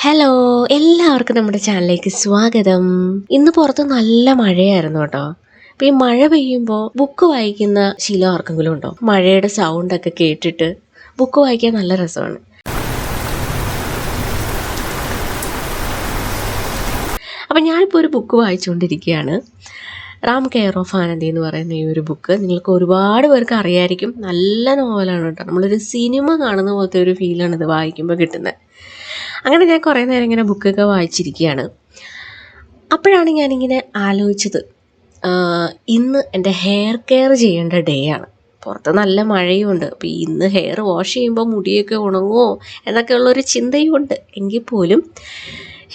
Hello, എല്ലാവർക്കും നമ്മുടെ ചാനലിലേക്ക് സ്വാഗതം. ഇന്ന് പുറത്ത് നല്ല മഴയായിരുന്നു കേട്ടോ. അപ്പോൾ ഈ മഴ പെയ്യുമ്പോൾ ബുക്ക് വായിക്കുന്ന ശീലം ആർക്കെങ്കിലും ഉണ്ടോ? മഴയുടെ സൗണ്ടൊക്കെ കേട്ടിട്ട് ബുക്ക് വായിക്കാൻ നല്ല രസമാണ്. അപ്പം ഞാനിപ്പോൾ ഒരു ബുക്ക് വായിച്ചുകൊണ്ടിരിക്കുകയാണ്. റാം കെയർ ഓഫ് ആനന്ദി എന്ന് പറയുന്ന ഈ ഒരു ബുക്ക് നിങ്ങൾക്ക് ഒരുപാട് പേർക്ക് അറിയായിരിക്കും. നല്ല നോവലാണ് കേട്ടോ. നമ്മളൊരു സിനിമ കാണുന്ന പോലത്തെ ഒരു ഫീലാണ് ഇത് വായിക്കുമ്പോൾ കിട്ടുന്നത്. അങ്ങനെ ഞാൻ കുറേ നേരം ഇങ്ങനെ ബുക്കൊക്കെ വായിച്ചിരിക്കുകയാണ്. അപ്പോഴാണ് ഞാനിങ്ങനെ ആലോചിച്ചത്, ഇന്ന് എൻ്റെ ഹെയർ കെയർ ചെയ്യേണ്ട ഡേ ആണ്. പുറത്ത് നല്ല മഴയുമുണ്ട്. അപ്പോൾ ഇന്ന് ഹെയർ വാഷ് ചെയ്യുമ്പോൾ മുടിയൊക്കെ ഉണങ്ങുമോ എന്നൊക്കെ ഉള്ളൊരു ചിന്തയുമുണ്ട്. എങ്കിൽ പോലും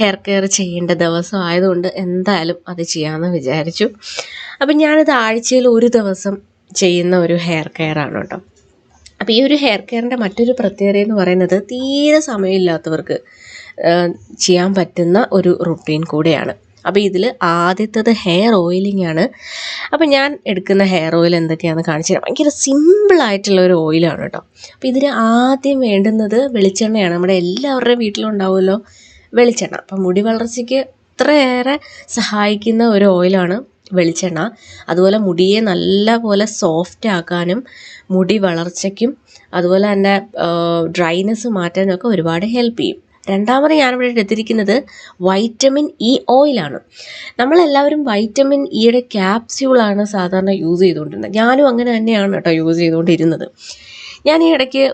ഹെയർ കെയർ ചെയ്യേണ്ട ദിവസം ആയതുകൊണ്ട് എന്തായാലും അത് ചെയ്യാമെന്ന് വിചാരിച്ചു. അപ്പം ഞാനിത് ആഴ്ചയിൽ ഒരു ദിവസം ചെയ്യുന്ന ഒരു ഹെയർ കെയർ ആണ് കേട്ടോ. അപ്പോൾ ഈ ഒരു ഹെയർ കെയറിൻ്റെ മറ്റൊരു പ്രത്യേകത എന്ന് പറയുന്നത് തീരെ സമയമില്ലാത്തവർക്ക് ചെയ്യാൻ പറ്റുന്ന ഒരു റുട്ടീൻ കൂടെയാണ്. അപ്പോൾ ഇതിൽ ആദ്യത്തേത് ഹെയർ ഓയിലിംഗ് ആണ്. അപ്പോൾ ഞാൻ എടുക്കുന്ന ഹെയർ ഓയിൽ എന്തൊക്കെയാണെന്ന് കാണിച്ചു തരാം. ഭയങ്കര സിമ്പിളായിട്ടുള്ള ഒരു ഓയിലാണ് കേട്ടോ. അപ്പോൾ ഇതിന് ആദ്യം വേണ്ടുന്നത് വെളിച്ചെണ്ണയാണ്. നമ്മുടെ എല്ലാവരുടെയും വീട്ടിലുണ്ടാവുമല്ലോ വെളിച്ചെണ്ണ. അപ്പം മുടി വളർച്ചയ്ക്ക് ഇത്രയേറെ സഹായിക്കുന്ന ഒരു ഓയിലാണ് വെളിച്ചെണ്ണ. അതുപോലെ മുടിയെ നല്ല പോലെ സോഫ്റ്റ് ആക്കാനും മുടി വളർച്ചയ്ക്കും അതുപോലെ തന്നെ ഡ്രൈനെസ് മാറ്റാനും ഒക്കെ ഒരുപാട് ഹെൽപ്പ് ചെയ്യും. രണ്ടാമത് ഞാനിവിടെ എടുത്തിരിക്കുന്നത് വൈറ്റമിൻ ഇ ഓയിലാണ്. നമ്മളെല്ലാവരും വൈറ്റമിൻ ഇയുടെ ക്യാപ്സ്യൂളാണ് സാധാരണ യൂസ് ചെയ്തുകൊണ്ടിരുന്നത്. ഞാനും അങ്ങനെ തന്നെയാണ് കേട്ടോ യൂസ് ചെയ്തുകൊണ്ടിരുന്നത്. ഞാൻ ഈ ഇടയ്ക്ക്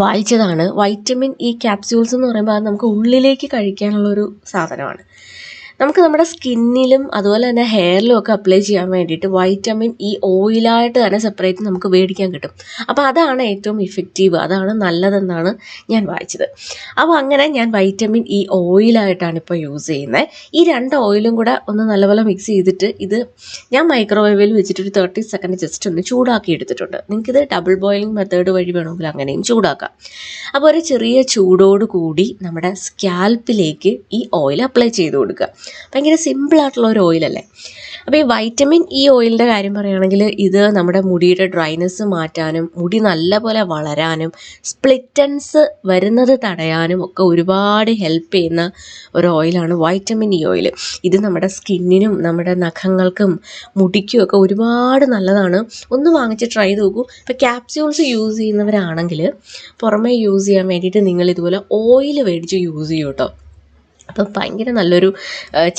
വായിച്ചതാണ്, വൈറ്റമിൻ ഇ ക്യാപ്സ്യൂൾസ് എന്ന് പറയുമ്പോൾ അത് നമുക്ക് ഉള്ളിലേക്ക് കഴിക്കാനുള്ളൊരു സാധനമാണ്. നമുക്ക് നമ്മുടെ സ്കിന്നിലും അതുപോലെ തന്നെ ഹെയറിലും ഒക്കെ അപ്ലൈ ചെയ്യാൻ വേണ്ടിയിട്ട് വൈറ്റമിൻ ഇ ഓയിലായിട്ട് തന്നെ സെപ്പറേറ്റ് നമുക്ക് മേടിക്കാൻ കിട്ടും. അപ്പോൾ അതാണ് ഏറ്റവും ഇഫക്റ്റീവ്, അതാണ് നല്ലതെന്നാണ് ഞാൻ വായിച്ചത്. അപ്പോൾ അങ്ങനെ ഞാൻ വൈറ്റമിൻ ഇ ഓയിലായിട്ടാണ് ഇപ്പോൾ യൂസ് ചെയ്യുന്നത്. ഈ രണ്ട് ഓയിലും കൂടെ ഒന്ന് നല്ലപോലെ മിക്സ് ചെയ്തിട്ട് ഇത് ഞാൻ മൈക്രോവേവിൽ വെച്ചിട്ട് ഒരു 30 സെക്കൻഡ് ജസ്റ്റ് ഒന്ന് ചൂടാക്കി എടുത്തിട്ടുണ്ട്. നിങ്ങൾക്കിത് ഡബിൾ ബോയിലിംഗ് മെത്തേഡ് വഴി വേണമെങ്കിൽ അങ്ങനെയും ചൂടാക്കാം. അപ്പോൾ ഒരു ചെറിയ ചൂടോട് കൂടി നമ്മുടെ സ്കാൽപ്പിലേക്ക് ഈ ഓയിൽ അപ്ലൈ ചെയ്ത് കൊടുക്കുക. ഭയങ്കര സിമ്പിളായിട്ടുള്ള ഒരു ഓയിലല്ലേ. അപ്പോൾ ഈ വൈറ്റമിൻ ഇ ഓയിലിൻ്റെ കാര്യം പറയുകയാണെങ്കിൽ ഇത് നമ്മുടെ മുടിയുടെ ഡ്രൈനെസ് മാറ്റാനും മുടി നല്ല പോലെ വളരാനും സ്പ്ലിറ്റൻസ് വരുന്നത് തടയാനും ഒക്കെ ഒരുപാട് ഹെൽപ്പ് ചെയ്യുന്ന ഒരു ഓയിലാണ് വൈറ്റമിൻ ഇ ഓയിൽ. ഇത് നമ്മുടെ സ്കിന്നിനും നമ്മുടെ നഖങ്ങൾക്കും മുടിക്കും ഒക്കെ ഒരുപാട് നല്ലതാണ്. ഒന്ന് വാങ്ങിച്ച് ട്രൈ ചെയ്ത് നോക്കൂ. ഇപ്പോൾ ക്യാപ്സ്യൂൾസ് യൂസ് ചെയ്യുന്നവരാണെങ്കിൽ പുറമേ യൂസ് ചെയ്യാൻ വേണ്ടിയിട്ട് നിങ്ങൾ ഇതുപോലെ ഓയിൽ മേടിച്ച് യൂസ് ചെയ്യൂ കേട്ടോ. അപ്പോൾ ഭയങ്കര നല്ലൊരു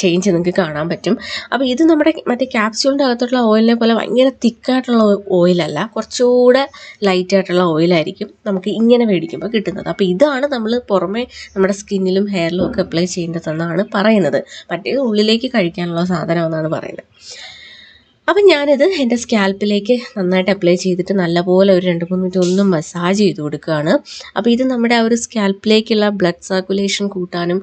ചേഞ്ച് നിങ്ങൾക്ക് കാണാൻ പറ്റും. അപ്പോൾ ഇത് നമ്മുടെ മറ്റേ ക്യാപ്സ്യൂളിൻ്റെ അകത്തുള്ള ഓയിലിനെ പോലെ ഭയങ്കര തിക്കായിട്ടുള്ള ഓയിലല്ല, കുറച്ചുകൂടെ ലൈറ്റായിട്ടുള്ള ഓയിലായിരിക്കും നമുക്ക് ഇങ്ങനെ മേടിക്കുമ്പോൾ കിട്ടുന്നത്. അപ്പോൾ ഇതാണ് നമ്മൾ പുറമേ നമ്മുടെ സ്കിന്നിലും ഹെയറിലും ഒക്കെ അപ്ലൈ ചെയ്യേണ്ടതെന്നാണ് പറയുന്നത്. മറ്റേത് ഉള്ളിലേക്ക് കഴിക്കാനുള്ള സാധനമെന്നാണ് പറയുന്നത്. അപ്പം ഞാനിത് എൻ്റെ സ്കാൽപ്പിലേക്ക് നന്നായിട്ട് അപ്ലൈ ചെയ്തിട്ട് നല്ലപോലെ ഒരു 2-3 മിനിറ്റ് ഒന്ന് മസാജ് ചെയ്ത് കൊടുക്കുകയാണ്. അപ്പോൾ ഇത് നമ്മുടെ ആ ഒരു സ്കാൽപ്പിലേക്കുള്ള ബ്ലഡ് സർക്കുലേഷൻ കൂട്ടാനും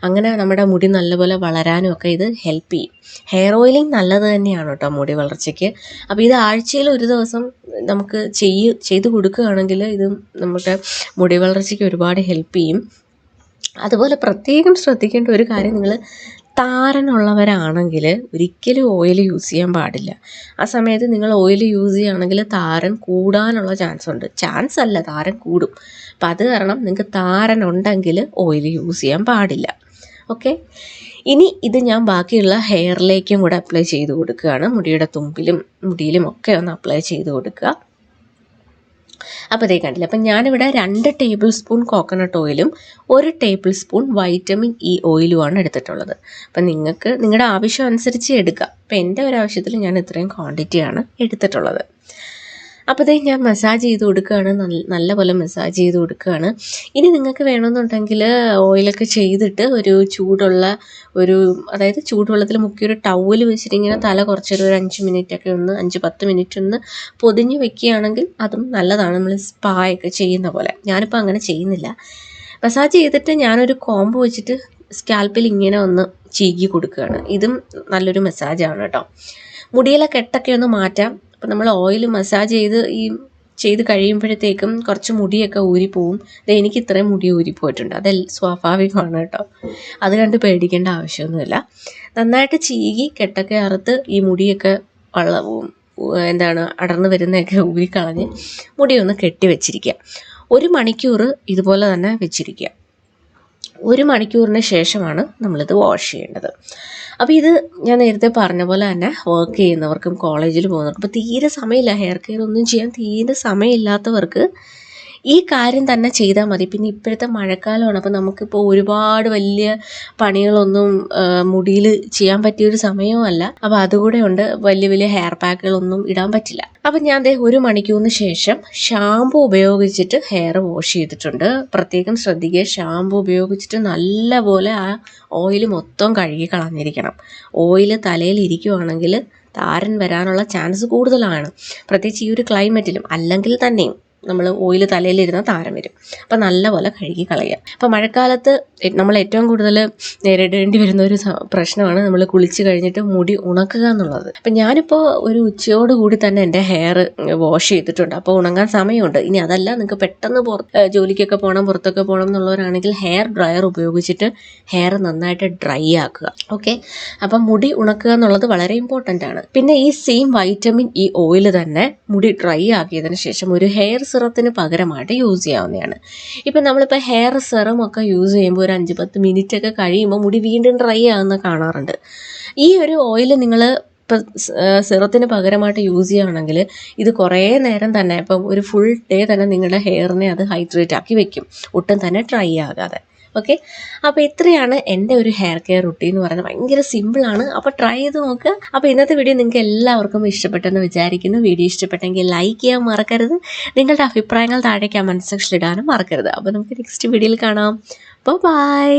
അങ്ങനെ നമ്മുടെ മുടി നല്ലപോലെ വളരാനും ഒക്കെ ഇത് ഹെൽപ്പ് ചെയ്യും. ഹെയർ ഓയിലിംഗ് നല്ലത് തന്നെയാണ് കേട്ടോ മുടി വളർച്ചയ്ക്ക്. അപ്പോൾ ഇത് ആഴ്ചയിൽ ഒരു ദിവസം നമുക്ക് ചെയ്ത് കൊടുക്കുകയാണെങ്കിൽ ഇത് നമ്മുടെ മുടി വളർച്ചയ്ക്ക് ഒരുപാട് ഹെൽപ്പ് ചെയ്യും. അതുപോലെ പ്രത്യേകം ശ്രദ്ധിക്കേണ്ട ഒരു കാര്യം, നിങ്ങൾ താരനുള്ളവരാണെങ്കിൽ ഒരിക്കലും ഓയിൽ യൂസ് ചെയ്യാൻ പാടില്ല. ആ സമയത്ത് നിങ്ങൾ ഓയിൽ യൂസ് ചെയ്യുകയാണെങ്കിൽ താരൻ കൂടാനുള്ള ചാൻസ് അല്ല, താരൻ കൂടും. അപ്പം അത് കാരണം നിങ്ങൾക്ക് താരനുണ്ടെങ്കിൽ ഓയിൽ യൂസ് ചെയ്യാൻ പാടില്ല. ഓക്കെ, ഇനി ഇത് ഞാൻ ബാക്കിയുള്ള ഹെയറിലേക്കും കൂടെ അപ്ലൈ ചെയ്ത് കൊടുക്കുകയാണ്. മുടിയുടെ തുമ്പിലും മുടിയിലും ഒക്കെ ഒന്ന് അപ്ലൈ ചെയ്ത് കൊടുക്കുക. അപ്പോൾ ഇതേ കണ്ടില്ല. അപ്പം ഞാനിവിടെ 2 ടേബിൾ സ്പൂൺ കോക്കനട്ട് ഓയിലും 1 ടേബിൾ സ്പൂൺ വൈറ്റമിൻ ഇ ഓയിലുമാണ് എടുത്തിട്ടുള്ളത്. അപ്പം നിങ്ങൾക്ക് നിങ്ങളുടെ ആവശ്യം അനുസരിച്ച് എടുക്കുക. അപ്പം എൻ്റെ ഒരാവശ്യത്തിൽ ഞാൻ ഇത്രയും ക്വാണ്ടിറ്റിയാണ് എടുത്തിട്ടുള്ളത്. അപ്പോൾ ഇതേ ഞാൻ മസാജ് ചെയ്ത് കൊടുക്കുകയാണ്, നല്ല പോലെ മസാജ് ചെയ്ത് കൊടുക്കുകയാണ്. ഇനി നിങ്ങൾക്ക് വേണമെന്നുണ്ടെങ്കിൽ ഓയിലൊക്കെ ചെയ്തിട്ട് ഒരു അതായത് ചൂടുവെള്ളത്തിൽ മുക്കിയൊരു ടവൽ വെച്ചിട്ട് ഇങ്ങനെ തല കുറച്ചൊരു 5 മിനിറ്റൊക്കെ 5-10 മിനിറ്റ് ഒന്ന് പൊതിഞ്ഞ് വെക്കുകയാണെങ്കിൽ അതും നല്ലതാണ്, നമ്മൾ സ്പായൊക്കെ ചെയ്യുന്ന പോലെ. ഞാനിപ്പോൾ അങ്ങനെ ചെയ്യുന്നില്ല. മസാജ് ചെയ്തിട്ട് ഞാനൊരു കോമ്പ് വെച്ചിട്ട് സ്കാൽപ്പിൽ ഇങ്ങനെ ഒന്ന് ചീകി കൊടുക്കുകയാണ്. ഇതും നല്ലൊരു മസാജാണ് കേട്ടോ. മുടിയിലെ കെട്ടൊക്കെ ഒന്ന് മാറ്റാം. അപ്പം നമ്മൾ ഓയിൽ മസാജ് ചെയ്ത് കഴിയുമ്പോഴത്തേക്കും കുറച്ച് മുടിയൊക്കെ ഊരിപ്പോവും. എനിക്ക് ഇത്രയും മുടി ഊരിപ്പോയിട്ടുണ്ട്, അത് സ്വാഭാവികമാണ് കേട്ടോ. അത് കണ്ട് പേടിക്കേണ്ട ആവശ്യമൊന്നുമില്ല. നന്നായിട്ട് ചീകി കെട്ടൊക്കെ അറുത്ത് ഈ മുടിയൊക്കെ അടർന്നു വരുന്നതൊക്കെ ഊരിക്കളഞ്ഞ് മുടിയൊന്ന് കെട്ടി വെച്ചിരിക്കുക. 1 മണിക്കൂർ ഇതുപോലെ തന്നെ വെച്ചിരിക്കുക. 1 മണിക്കൂറിന് ശേഷമാണ് നമ്മളിത് വാഷ് ചെയ്യേണ്ടത്. അപ്പോൾ ഇത് ഞാൻ നേരത്തെ പറഞ്ഞ പോലെ തന്നെ വർക്ക് ചെയ്യുന്നവർക്കും കോളേജിൽ പോകുന്നവർക്കും ഇപ്പോൾ തീരെ സമയമില്ല, ഹെയർ കെയർ ഒന്നും ചെയ്യാൻ തീരെ സമയമില്ലാത്തവർക്ക് ഈ കാര്യം തന്നെ ചെയ്താൽ മതി. പിന്നെ ഇപ്പോഴത്തെ മഴക്കാലമാണ്, അപ്പോൾ നമുക്കിപ്പോൾ ഒരുപാട് വലിയ പണികളൊന്നും മുടിയിൽ ചെയ്യാൻ പറ്റിയൊരു സമയവുമല്ല. അപ്പോൾ അതുകൂടെ ഉണ്ട്, വലിയ വലിയ ഹെയർ പാക്കുകളൊന്നും ഇടാൻ പറ്റില്ല. അപ്പം ഞാൻ 1 മണിക്കൂറിന് ശേഷം ഷാമ്പു ഉപയോഗിച്ചിട്ട് ഹെയർ വാഷ് ചെയ്തിട്ടുണ്ട്. പ്രത്യേകം ശ്രദ്ധിക്കുക, ഷാമ്പു ഉപയോഗിച്ചിട്ട് നല്ലപോലെ ആ ഓയിൽ മൊത്തം കഴുകി കളഞ്ഞിരിക്കണം. ഓയിൽ തലയിൽ ഇരിക്കുവാണെങ്കിൽ താരൻ വരാനുള്ള ചാൻസ് കൂടുതലാണ്, പ്രത്യേകിച്ച് ഈ ഒരു ക്ലൈമറ്റിലും. അല്ലെങ്കിൽ തന്നെയും നമ്മൾ ഓയിൽ തലയിലിരുന്ന താരം വരും. അപ്പം നല്ലപോലെ കഴുകി കളയുക. അപ്പോൾ മഴക്കാലത്ത് നമ്മൾ ഏറ്റവും കൂടുതൽ നേരിടേണ്ടി വരുന്ന ഒരു പ്രശ്നമാണ് നമ്മൾ കുളിച്ച് കഴിഞ്ഞിട്ട് മുടി ഉണക്കുക എന്നുള്ളത്. അപ്പം ഞാനിപ്പോൾ ഒരു ഉച്ചയോടുകൂടി തന്നെ എൻ്റെ ഹെയർ വാഷ് ചെയ്തിട്ടുണ്ട്. അപ്പോൾ ഉണങ്ങാൻ സമയമുണ്ട്. ഇനി അതല്ല, നിങ്ങൾക്ക് പെട്ടെന്ന് ജോലിക്കൊക്കെ പോകണം, പുറത്തൊക്കെ പോകണം എന്നുള്ളവരാണെങ്കിൽ ഹെയർ ഡ്രയർ ഉപയോഗിച്ചിട്ട് ഹെയർ നന്നായിട്ട് ഡ്രൈ ആക്കുക. ഓക്കെ, അപ്പം മുടി ഉണക്കുക എന്നുള്ളത് വളരെ ഇമ്പോർട്ടൻ്റ് ആണ്. പിന്നെ ഈ സെയിം വൈറ്റമിൻ ഇ ഓയിൽ തന്നെ മുടി ഡ്രൈ ആക്കിയതിന് ശേഷം ഒരു ഹെയർ സിറത്തിന് പകരമായിട്ട് യൂസ് ചെയ്യാവുന്നതാണ്. ഇപ്പം നമ്മളിപ്പോൾ ഹെയർ സെറം ഒക്കെ യൂസ് ചെയ്യുമ്പോൾ ഒരു 5-10 മിനിറ്റ് ഒക്കെ കഴിയുമ്പോൾ മുടി വീണ്ടും ഡ്രൈ ആകുന്ന കാണാറുണ്ട്. ഈ ഒരു ഓയിൽ നിങ്ങൾ ഇപ്പം സിറത്തിന് പകരമായിട്ട് യൂസ് ചെയ്യുകയാണെങ്കിൽ ഇത് കുറേ നേരം തന്നെ, ഇപ്പം ഒരു ഫുൾ ഡേ തന്നെ നിങ്ങളുടെ ഹെയറിനെ അത് ഹൈഡ്രേറ്റ് ആക്കി വെക്കും, ഒട്ടും തന്നെ ഡ്രൈ ആകാതെ. ഓക്കെ, അപ്പോൾ ഇത്രയാണ് എൻ്റെ ഒരു ഹെയർ കെയർ റുട്ടീൻ എന്ന് പറയുന്നത്. ഭയങ്കര സിമ്പിളാണ്, അപ്പോൾ ട്രൈ ചെയ്ത് നോക്കുക. അപ്പോൾ ഇന്നത്തെ വീഡിയോ നിങ്ങൾക്ക് എല്ലാവർക്കും ഇഷ്ടപ്പെട്ടെന്ന് വിചാരിക്കുന്നു. വീഡിയോ ഇഷ്ടപ്പെട്ടെങ്കിൽ ലൈക്ക് ചെയ്യാൻ മറക്കരുത്. നിങ്ങളുടെ അഭിപ്രായങ്ങൾ താഴെ കമൻറ്റ് സെക്ഷനിൽ ഇടാനും മറക്കരുത്. അപ്പോൾ നമുക്ക് നെക്സ്റ്റ് വീഡിയോയിൽ കാണാം. ബൈ.